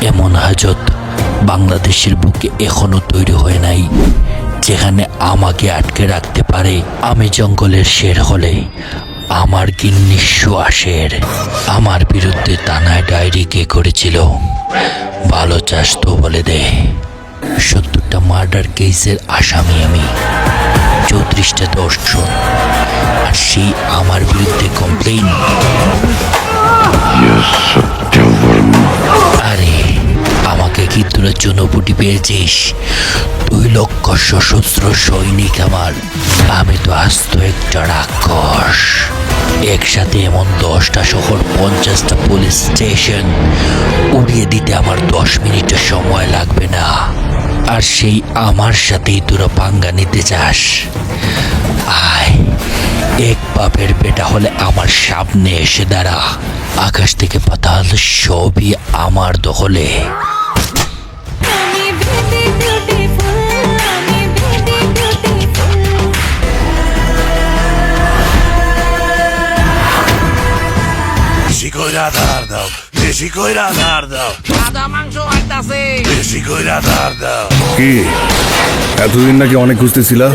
এমন হাজত বাংলাদেশের বুকে এখনো তৈরি হয় নাই, যেখানে আমাকে আটকে রাখতে পারে। আমি জঙ্গলের শের হলে আমার গিন্নি সুয়াশের। আমার বিরুদ্ধে থানায় ডায়েরি কে করেছিল? ভালো চাস তো বলে দে। 70টা মার্ডার কেসের আসামি আমি, 34টা দর্শন, আর সেই আমার বিরুদ্ধে কমপ্লেইন। আরে আমাকে কি তোরা চুনোপুটি পেয়েছিস? 2 লক্ষ সশস্ত্র সৈনিক আমার। আমি তো আস্ত একটা রাক্ষস। একসাথে এমন 10টা শহর, 50টা পুলিশ স্টেশন উড়িয়ে দিতে আমার 10 মিনিটও সময় লাগবে না। আর সেই আমার সাথেই তোরা পাঙ্গা নিতে চাস? আয়, এক বাপের বেটা হলে আমার সামনে এসে দাঁড়া। আকাশ থেকে পাতাল সবই আমার দখলে। বেশি কইরা ধার দাও, বেশি কইরা ধার দাও, সাদা মাংস আইতাছে। বেশি কইরা ধার দাও। কি এতদিন নাকি অনেক খুঁজতেছিলা?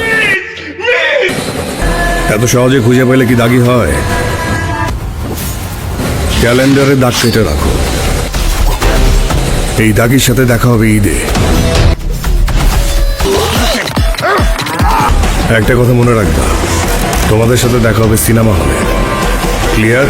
এত সহজে খুঁজে পেলে কি দাগি হয়? ক্যালেন্ডারে দাগ কেটে রাখো, এই দাগির সাথে দেখা হবে ঈদে। একটা কথা মনে রাখবা, তোমাদের সাথে দেখা হবে সিনেমা হলে। ক্লিয়ার?